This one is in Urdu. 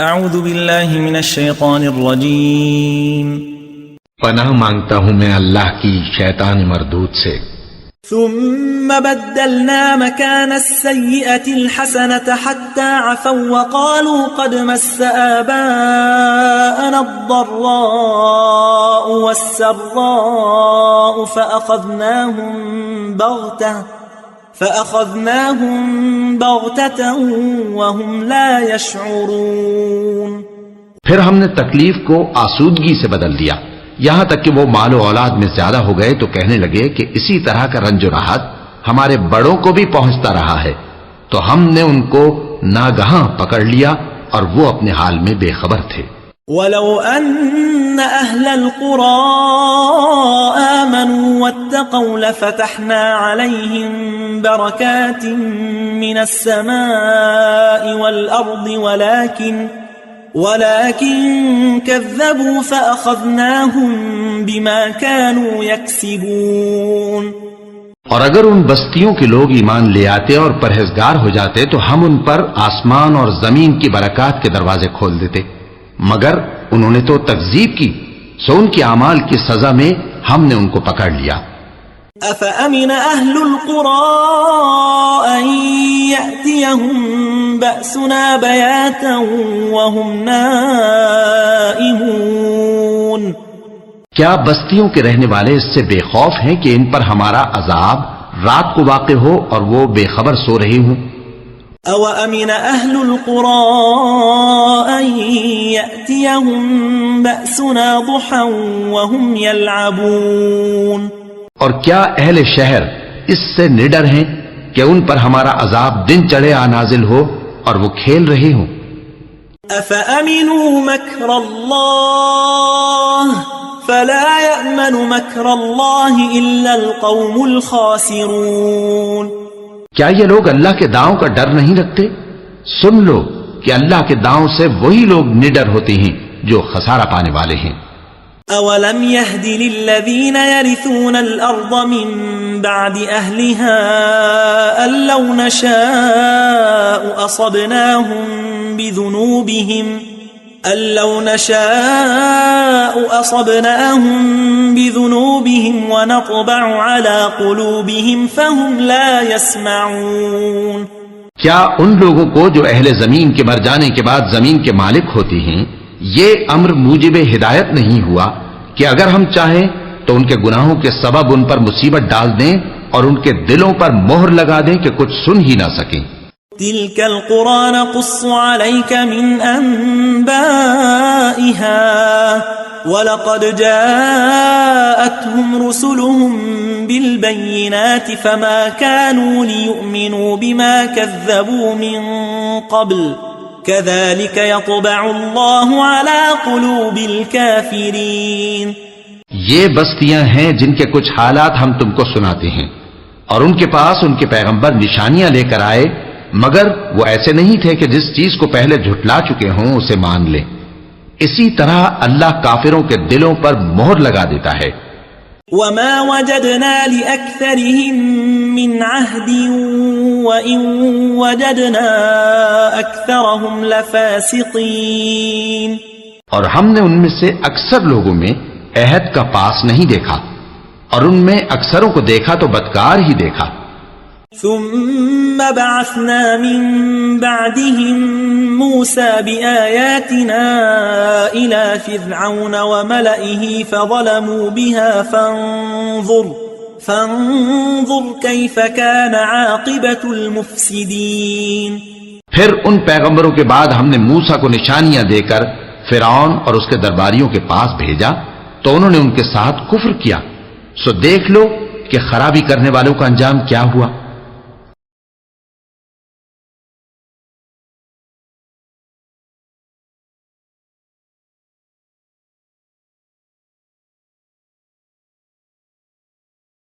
اعوذ باللہ من الشیطان الرجیم پناہ مانگتا ہوں میں اللہ کی شیطان مردود سے۔ ثم بدلنا مكان السيئة الحسنة حتى عفوا وقالوا قد مس آباءنا الضراء والسراء فأخذناهم بغتة وهم لا يشعرون۔ پھر ہم نے تکلیف کو آسودگی سے بدل دیا، یہاں تک کہ وہ مال و اولاد میں زیادہ ہو گئے تو کہنے لگے کہ اسی طرح کا رنج و راحت ہمارے بڑوں کو بھی پہنچتا رہا ہے، تو ہم نے ان کو ناگہاں پکڑ لیا اور وہ اپنے حال میں بے خبر تھے۔ وَلَوْ أَنَّ أَهْلَ الْقُرَىٰ آمَنُوا وَاتَّقَوْا لَفَتَحْنَا عَلَيْهِمْ بَرَكَاتٍ مِّنَ السَّمَاءِ وَالْأَرْضِ ولكن كذبوا فأخذناهم بما كانوا يكسبون۔ اور اگر ان بستیوں کے لوگ ایمان لے آتے اور پرہیزگار ہو جاتے تو ہم ان پر آسمان اور زمین کی برکات کے دروازے کھول دیتے، مگر انہوں نے تو تکذیب کی، سو ان کے اعمال کی سزا میں ہم نے ان کو پکڑ لیا۔ أفأمن أهل القرى أن يأتيهم بأسنا بياتا وهم نائمون؟ کیا بستیوں کے رہنے والے اس سے بے خوف ہیں کہ ان پر ہمارا عذاب رات کو واقع ہو اور وہ بے خبر سو رہے ہوں؟ أو أمن أهل القرى أن يأتيهم بأسنا ضحى وهم يلعبون؟ اور کیا اہل شہر اس سے نڈر ہیں کہ ان پر ہمارا عذاب دن چڑھے نازل ہو اور وہ کھیل رہے ہوں؟ أفأمنوا مكر الله فلا يأمن مكر الله إلا القوم الخاسرون۔ کیا یہ لوگ اللہ کے داؤں کا ڈر نہیں رکھتے؟ سن لو کہ اللہ کے داؤں سے وہی لوگ نڈر ہوتے ہیں جو خسارہ پانے والے ہیں۔ أولم يهد للذين يرثون الأرض من بعد أهلها أن لو نشاء أصبناهم بذنوبهم ونطبع على قلوبهم فهم لا يسمعون۔ کیا ان لوگوں کو جو اہل زمین کے مر جانے کے بعد زمین کے مالک ہوتے ہیں یہ امر موجب ہدایت نہیں ہوا کہ اگر ہم چاہیں تو ان کے گناہوں کے سبب ان پر مصیبت ڈال دیں اور ان کے دلوں پر مہر لگا دیں کہ کچھ سن ہی نہ سکیں؟ تلك القرى نقص عليك من أنبائها ولقد جاءتهم رسلهم بالبينات فما كانوا ليؤمنوا بما كذبوا من قبل كذلك يطبع الله على قلوب الكافرين۔ یہ بستیاں ہیں جن کے کچھ حالات ہم تم کو سناتے ہیں، اور ان کے پاس ان کے پیغمبر نشانیاں لے کر آئے، مگر وہ ایسے نہیں تھے کہ جس چیز کو پہلے جھٹلا چکے ہوں اسے مان لیں۔ اسی طرح اللہ کافروں کے دلوں پر مہر لگا دیتا ہے۔ وما وجدنا لأكثرهم من عهد وإن وجدنا أكثرهم لفاسقين۔ اور ہم نے ان میں سے اکثر لوگوں میں عہد کا پاس نہیں دیکھا، اور ان میں اکثروں کو دیکھا تو بدکار ہی دیکھا۔ ثم بعثنا من بعدهم موسى بآياتنا إلى فرعون وملئه فظلموا بها فانظر كيف كان عاقبة المفسدين۔ پھر ان پیغمبروں کے بعد ہم نے موسیٰ کو نشانیاں دے کر فرعون اور اس کے درباریوں کے پاس بھیجا تو انہوں نے ان کے ساتھ کفر کیا، سو دیکھ لو کہ خرابی کرنے والوں کا انجام کیا ہوا۔